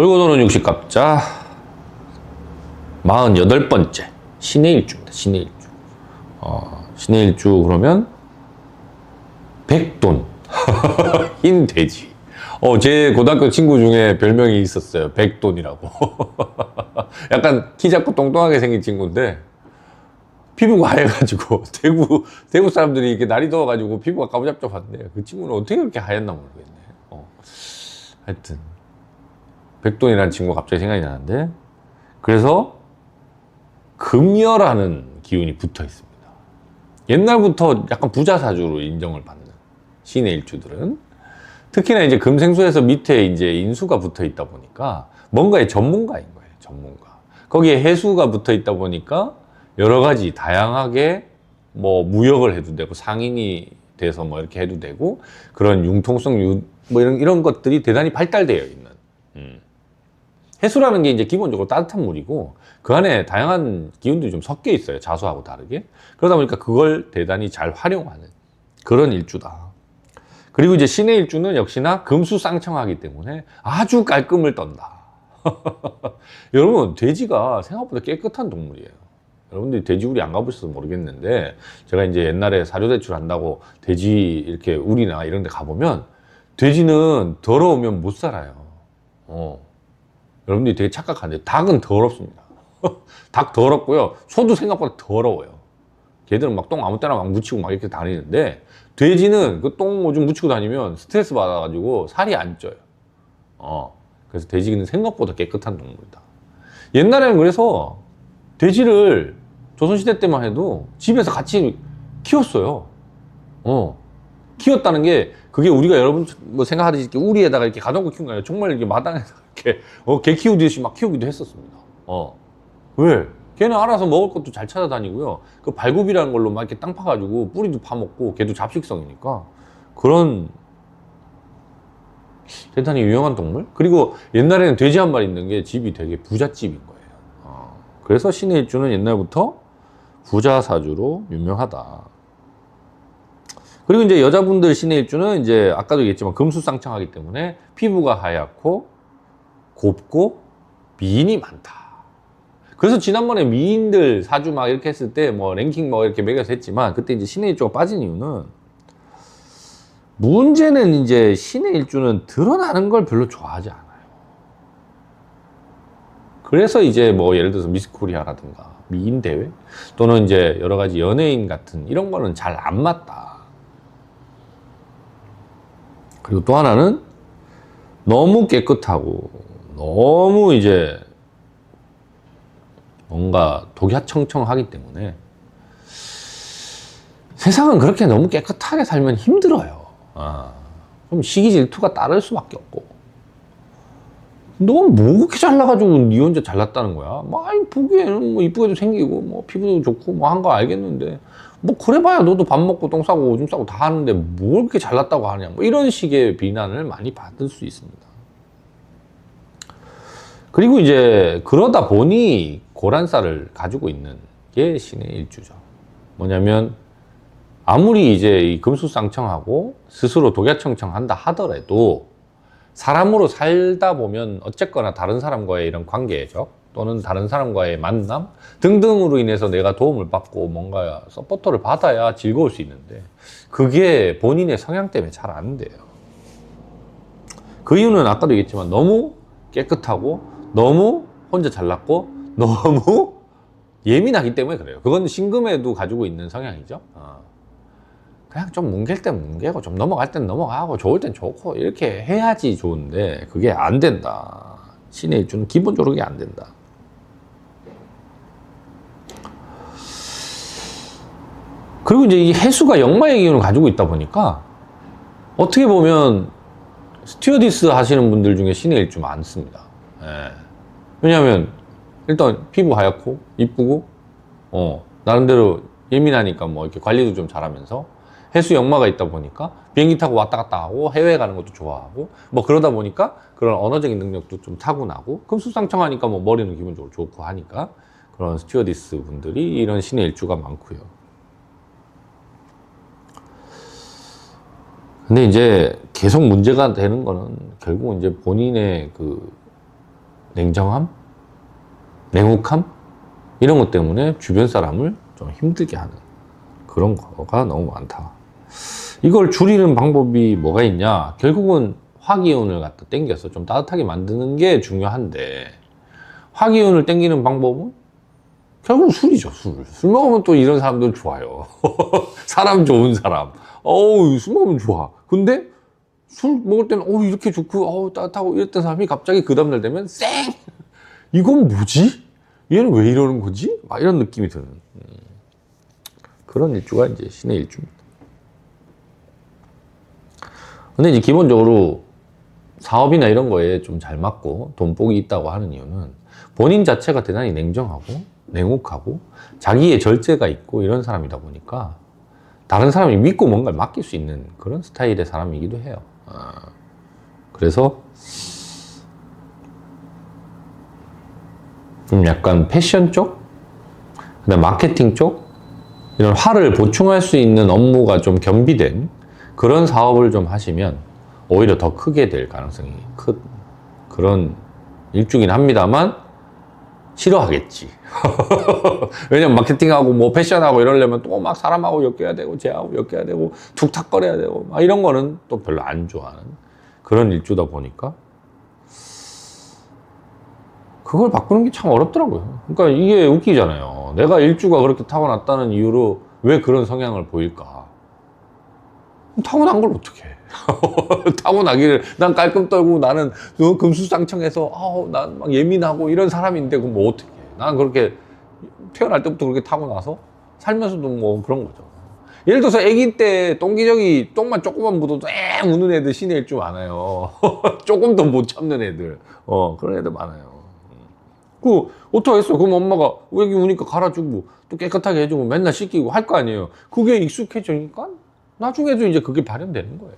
돌고 도는 60갑자 48번째 신의 일주입니다. 신의 일주. 신의 일주 그러면 백돈 흰 돼지. 제 고등학교 친구 중에 별명이 있었어요. 백돈이라고. 약간 키 작고 똥똥하게 생긴 친구인데 피부가 하얘가지고 대구 사람들이 이렇게 날이 더워가지고 피부가 까무잡잡한데 그 친구는 어떻게 그렇게 하였나 모르겠네. 하여튼 백돈이라는 친구가 갑자기 생각이 나는데, 그래서 금여라는 기운이 붙어 있습니다. 옛날부터 약간 부자사주로 인정을 받는 신의 일주들은 특히나 이제 금생수에서 밑에 이제 인수가 붙어 있다 보니까 뭔가의 전문가인 거예요. 전문가. 거기에 해수가 붙어 있다 보니까 여러 가지 다양하게 뭐 무역을 해도 되고 상인이 돼서 뭐 이렇게 해도 되고 그런 융통성 뭐 이런 것들이 대단히 발달되어 있는. 해수라는 게 이제 기본적으로 따뜻한 물이고 그 안에 다양한 기운들이 좀 섞여 있어요. 자수하고 다르게. 그러다 보니까 그걸 대단히 잘 활용하는 그런 일주다. 그리고 이제 신의 일주는 역시나 금수쌍청하기 때문에 아주 깔끔을 떤다. 여러분, 돼지가 생각보다 깨끗한 동물이에요. 여러분들이 돼지우리 안 가보셔서 모르겠는데, 제가 이제 옛날에 사료대출 한다고 돼지 이렇게 우리나 이런 데 가보면 돼지는 더러우면 못 살아요. 여러분들이 되게 착각하는데 닭은 더럽습니다. 닭 더럽고요. 소도 생각보다 더러워요. 걔들은 막 똥 아무 때나 막 묻히고 막 이렇게 다니는데, 돼지는 그 똥 오줌 묻히고 다니면 스트레스 받아가지고 살이 안 쪄요. 그래서 돼지는 생각보다 깨끗한 동물이다. 옛날에는 그래서 돼지를 조선시대 때만 해도 집에서 같이 키웠어요. 키웠다는 게 그게 우리가 여러분 뭐 생각하듯이 이렇게 우리에다가 이렇게 가둬놓고 키운 거 아니라 정말 이렇게 마당에서 이렇게 개 키우듯이 막 키우기도 했었습니다. 왜? 걔는 알아서 먹을 것도 잘 찾아다니고요. 그 발굽이라는 걸로 막 이렇게 땅 파가지고 뿌리도 파먹고 걔도 잡식성이니까 그런 대단히 유용한 동물? 그리고 옛날에는 돼지 한 마리 있는 게 집이 되게 부잣집인 거예요. 그래서 신의 일주는 옛날부터 부자사주로 유명하다. 그리고 이제 여자분들 신의 일주는 이제 아까도 얘기했지만 금수쌍청하기 때문에 피부가 하얗고 곱고 미인이 많다. 그래서 지난번에 미인들 사주 막 이렇게 했을 때 뭐 랭킹 뭐 이렇게 매겨서 했지만 그때 이제 신의 일주가 빠진 이유는, 문제는 이제 신의 일주는 드러나는 걸 별로 좋아하지 않아요. 그래서 이제 뭐 예를 들어서 미스 코리아라든가 미인 대회 또는 이제 여러 가지 연예인 같은 이런 거는 잘 안 맞다. 그리고 또 하나는 너무 깨끗하고 너무 이제 뭔가 독야청청하기 때문에 세상은 그렇게 너무 깨끗하게 살면 힘들어요. 그럼 시기 질투가 따를 수밖에 없고, 너 뭐 그렇게 잘나가지고 니 혼자 잘났다는 거야? 뭐 보기에는 뭐 이쁘게도 생기고 뭐 피부도 좋고 뭐 한 거 알겠는데 뭐 그래봐야 너도 밥 먹고 똥 싸고 오줌 싸고 다 하는데 뭘 그렇게 잘났다고 하냐, 뭐 이런 식의 비난을 많이 받을 수 있습니다. 그리고 이제 그러다 보니 고란살을 가지고 있는 게 신의 일주죠. 뭐냐면 아무리 이제 이 금수쌍청하고 스스로 독야청청한다 하더라도 사람으로 살다 보면 어쨌거나 다른 사람과의 이런 관계죠, 또는 다른 사람과의 만남 등등으로 인해서 내가 도움을 받고 뭔가 서포터를 받아야 즐거울 수 있는데 그게 본인의 성향 때문에 잘 안 돼요. 그 이유는 아까도 얘기했지만 너무 깨끗하고 너무 혼자 잘났고 너무 예민하기 때문에 그래요. 그건 신금에도 가지고 있는 성향이죠. 그냥 좀 뭉갤 땐 뭉개고 좀 넘어갈 땐 넘어가고 좋을 땐 좋고 이렇게 해야지 좋은데 그게 안 된다. 신의 일주는 기본적으로 그게 안 된다. 그리고 이제 이 해수가 역마의 기운을 가지고 있다 보니까 어떻게 보면 스튜어디스 하시는 분들 중에 신의 일주 많습니다. 왜냐하면 일단 피부 하얗고 이쁘고 나름대로 예민하니까 뭐 이렇게 관리도 좀 잘하면서 해수 역마가 있다 보니까 비행기 타고 왔다 갔다 하고 해외 가는 것도 좋아하고 뭐 그러다 보니까 그런 언어적인 능력도 좀 타고나고 금수쌍청하니까 뭐 머리는 기본적으로 좋고 하니까 그런 스튜어디스 분들이 이런 신의 일주가 많고요. 근데 이제 계속 문제가 되는 거는 결국 이제 본인의 그 냉정함, 냉혹함 이런 것 때문에 주변 사람을 좀 힘들게 하는 그런 거가 너무 많다. 이걸 줄이는 방법이 뭐가 있냐? 결국은 화기운을 갖다 땡겨서 좀 따뜻하게 만드는 게 중요한데, 화기운을 땡기는 방법은 결국 술이죠. 술 먹으면 또 이런 사람들 좋아요. 사람 좋은 사람. 어우, 술 먹으면 좋아. 근데 술 먹을 때는 이렇게 좋고 따뜻하고 이랬던 사람이 갑자기 그 다음날 되면 쌩! 이건 뭐지? 얘는 왜 이러는 거지? 막 이런 느낌이 드는 그런 일주가 이제 신의 일주입니다. 근데 이제 기본적으로 사업이나 이런 거에 좀 잘 맞고 돈복이 있다고 하는 이유는 본인 자체가 대단히 냉정하고 냉혹하고 자기의 절제가 있고 이런 사람이다 보니까 다른 사람이 믿고 뭔가를 맡길 수 있는 그런 스타일의 사람이기도 해요. 그래서 좀 약간 패션 쪽, 그다음 마케팅 쪽 이런 화를 보충할 수 있는 업무가 좀 겸비된 그런 사업을 좀 하시면 오히려 더 크게 될 가능성이 큰 그런 일주긴 합니다만 싫어하겠지. 왜냐면 마케팅하고 뭐 패션하고 이러려면 또 막 사람하고 엮여야 되고 쟤하고 엮여야 되고 툭탁거려야 되고 막 이런 거는 또 별로 안 좋아하는 그런 일주다 보니까 그걸 바꾸는 게 참 어렵더라고요. 그러니까 이게 웃기잖아요. 내가 일주가 그렇게 타고났다는 이유로 왜 그런 성향을 보일까? 타고난 걸 어떻게 해? 타고나기를 난 깔끔 떨고 나는 금수상청해서 난 막 예민하고 이런 사람인데 그럼 뭐 어떻게 해? 난 그렇게 태어날 때부터 그렇게 타고나서 살면서도 뭐 그런 거죠. 예를 들어서 아기 때 똥기저귀 똥만 조금만 묻어도 우는 애들 신의 일주 많아요. 조금 더 못 참는 애들 그런 애들 많아요. 어떡하겠어? 그럼 엄마가 애기 우니까 갈아주고 또 깨끗하게 해주고 맨날 씻기고 할 거 아니에요. 그게 익숙해지니까 나중에도 이제 그게 발현되는 거예요.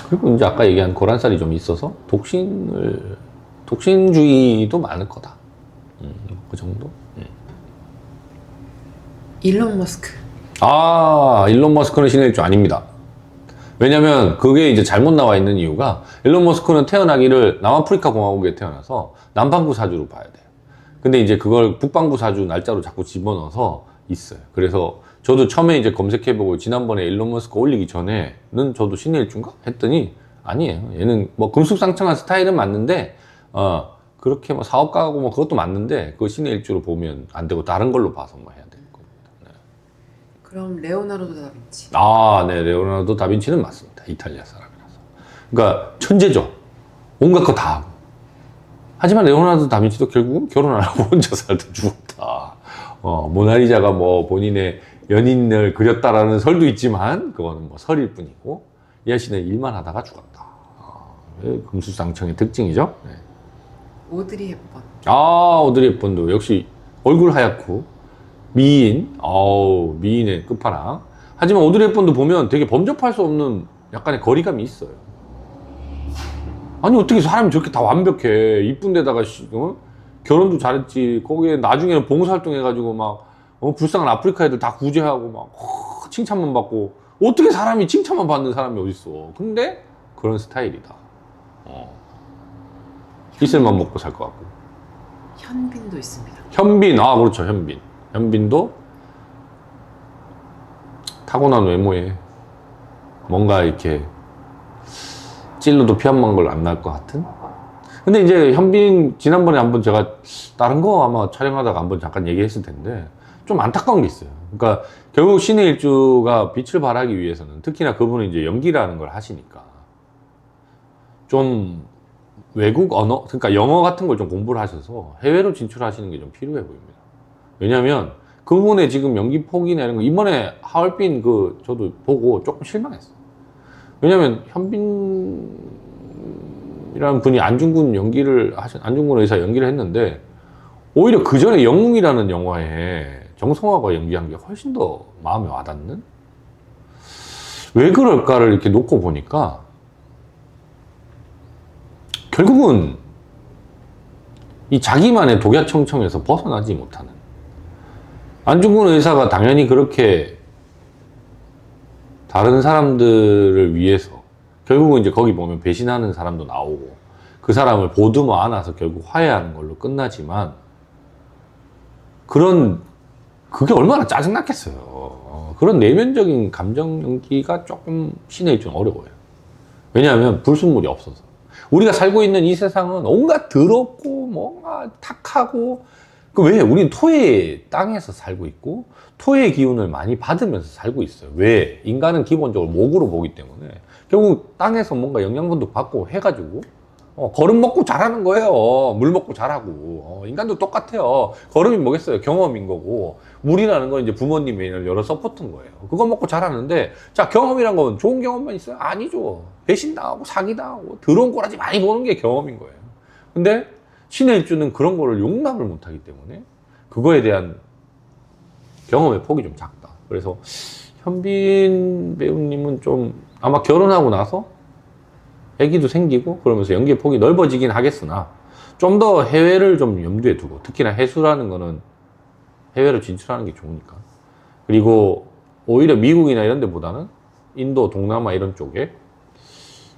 그리고 이제 아까 얘기한 고란살이 좀 있어서 독신주의도 많을 거다. 그 정도? 일론 머스크. 일론 머스크는 신의 일주 아닙니다. 왜냐면 그게 이제 잘못 나와 있는 이유가 일론 머스크는 태어나기를 남아프리카 공화국에 태어나서 남반구 사주로 봐야 돼요. 근데 이제 그걸 북반구 사주 날짜로 자꾸 집어넣어서 있어요. 그래서 저도 처음에 이제 검색해보고 지난번에 일론 머스크 올리기 전에는 저도 신의 일주인가? 했더니 아니에요. 얘는 뭐 금숙상청한 스타일은 맞는데 그렇게 뭐 사업가하고 뭐 그것도 맞는데 그거 신의 일주로 보면 안 되고 다른 걸로 봐서 뭐 해야 될 겁니다. 네. 그럼 레오나르도 다빈치. 네, 레오나르도 다빈치는 맞습니다. 이탈리아 사람이라서. 그러니까 천재죠. 온갖 거 다 하고. 하지만 레오나르도 다빈치도 결국은 결혼 안 하고 혼자 살다 죽었다. 모나리자가 뭐 본인의 연인을 그렸다라는 설도 있지만 그거는 뭐 설일 뿐이고 이 아씨는 일만 하다가 죽었다. 금수상청의 특징이죠. 네. 오드리 헵번. 오드리 헵번도 역시 얼굴 하얗고 미인, 미인의 끝판왕. 하지만 오드리 헵번도 보면 되게 범접할 수 없는 약간의 거리감이 있어요. 아니 어떻게 사람이 저렇게 다 완벽해. 이쁜 데다가 결혼도 잘했지. 거기에 나중에는 봉사활동 해가지고 막 불쌍한 아프리카 애들 다 구제하고 막 칭찬만 받고 어떻게 사람이 칭찬만 받는 사람이 어딨어. 근데 그런 스타일이다. 이슬만 먹고 살 것 같고. 현빈도 있습니다. 현빈, 그렇죠. 현빈도 타고난 외모에 뭔가 이렇게 찔러도 피 한 방울 안 날 것 같은? 근데 이제 현빈 지난번에 한번 제가 다른 거 아마 촬영하다가 한번 잠깐 얘기했을 텐데 좀 안타까운 게 있어요. 그러니까 결국 신의 일주가 빛을 발하기 위해서는 특히나 그분은 이제 연기라는 걸 하시니까 좀 외국 언어, 그러니까 영어 같은 걸 좀 공부를 하셔서 해외로 진출하시는 게 좀 필요해 보입니다. 왜냐면 그분의 지금 연기 폭이나 이런 거 이번에 하얼빈 저도 보고 조금 실망했어요. 왜냐면 현빈이라는 분이 안중근 의사 연기를 했는데 오히려 그 전에 영웅이라는 영화에 정성화가 연기한 게 훨씬 더 마음에 와닿는? 왜 그럴까를 이렇게 놓고 보니까 결국은 이 자기만의 독야청청에서 벗어나지 못하는 안중근 의사가 당연히 그렇게 다른 사람들을 위해서 결국은 이제 거기 보면 배신하는 사람도 나오고 그 사람을 보듬어 안아서 결국 화해하는 걸로 끝나지만 그게 얼마나 짜증났겠어요. 그런 내면적인 감정 연기가 조금 신의 일주는 어려워요. 왜냐하면 불순물이 없어서. 우리가 살고 있는 이 세상은 온갖 더럽고 뭔가 탁하고 왜? 우린 토의 땅에서 살고 있고 토의 기운을 많이 받으면서 살고 있어요. 왜? 인간은 기본적으로 목으로 보기 때문에 결국 땅에서 뭔가 영양분도 받고 해가지고 거름 먹고 자라는 거예요. 물 먹고 자라고. 인간도 똑같아요. 거름이 뭐겠어요? 경험인 거고 물이라는 건 이제 부모님의 여러 서포트인 거예요. 그거 먹고 자라는데 자, 경험이란 건 좋은 경험만 있어요? 아니죠. 배신당하고 사기당하고 더러운 꼬라지 많이 보는 게 경험인 거예요. 근데 신의 일주는 그런 거를 용납을 못하기 때문에 그거에 대한 경험의 폭이 좀 작다. 그래서 현빈 배우님은 좀 아마 결혼하고 나서 아기도 생기고 그러면서 연기의 폭이 넓어지긴 하겠으나 좀 더 해외를 좀 염두에 두고 특히나 해수라는 거는 해외로 진출하는 게 좋으니까 그리고 오히려 미국이나 이런 데보다는 인도, 동남아 이런 쪽에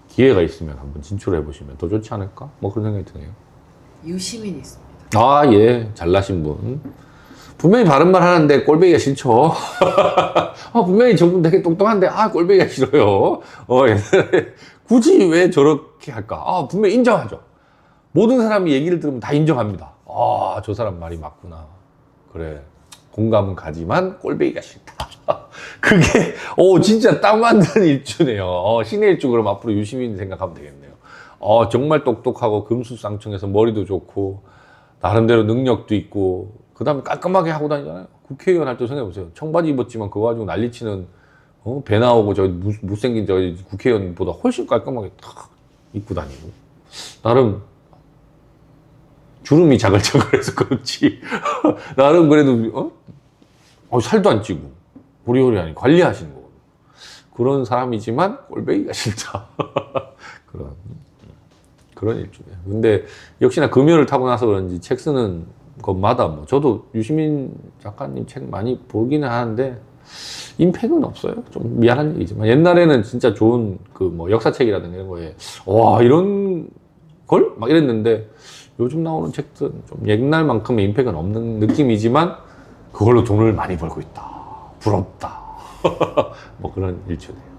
기회가 있으면 한번 진출해 보시면 더 좋지 않을까? 뭐 그런 생각이 드네요. 유시민이 있습니다. 아, 예. 잘나신 분. 분명히 바른 말 하는데 꼴보기가 싫죠. 분명히 저분 되게 똑똑한데, 꼴보기가 싫어요. 옛날에 굳이 왜 저렇게 할까? 분명히 인정하죠. 모든 사람이 얘기를 들으면 다 인정합니다. 저 사람 말이 맞구나. 그래. 공감은 가지만 꼴보기가 싫다. 그게, 진짜 딱 맞는 일주네요. 신의 일주 그럼 앞으로 유시민 생각하면 되겠네요. 정말 똑똑하고 금수쌍청해서 머리도 좋고 나름대로 능력도 있고 그 다음에 깔끔하게 하고 다니잖아요. 국회의원 할 때 생각해보세요. 청바지 입었지만 그거 가지고 난리치는 배 나오고 저 못생긴 저 국회의원보다 훨씬 깔끔하게 탁 입고 다니고 나름 주름이 자글자글해서 그렇지 나름 그래도 살도 안 찌고 보리호리하니 관리하시는 거거든요. 그런 사람이지만 꼴보기가 싫다. 그런 일주네요. 근데 역시나 금요를 타고 나서 그런지 책 쓰는 것마다 저도 유시민 작가님 책 많이 보기는 하는데 임팩은 없어요. 좀 미안한 얘기지만 옛날에는 진짜 좋은 역사책이라든가 이런 거에 와 이런 걸? 막 이랬는데 요즘 나오는 책들은 좀 옛날만큼의 임팩은 없는 느낌이지만 그걸로 돈을 많이 벌고 있다. 부럽다. 그런 일주네요.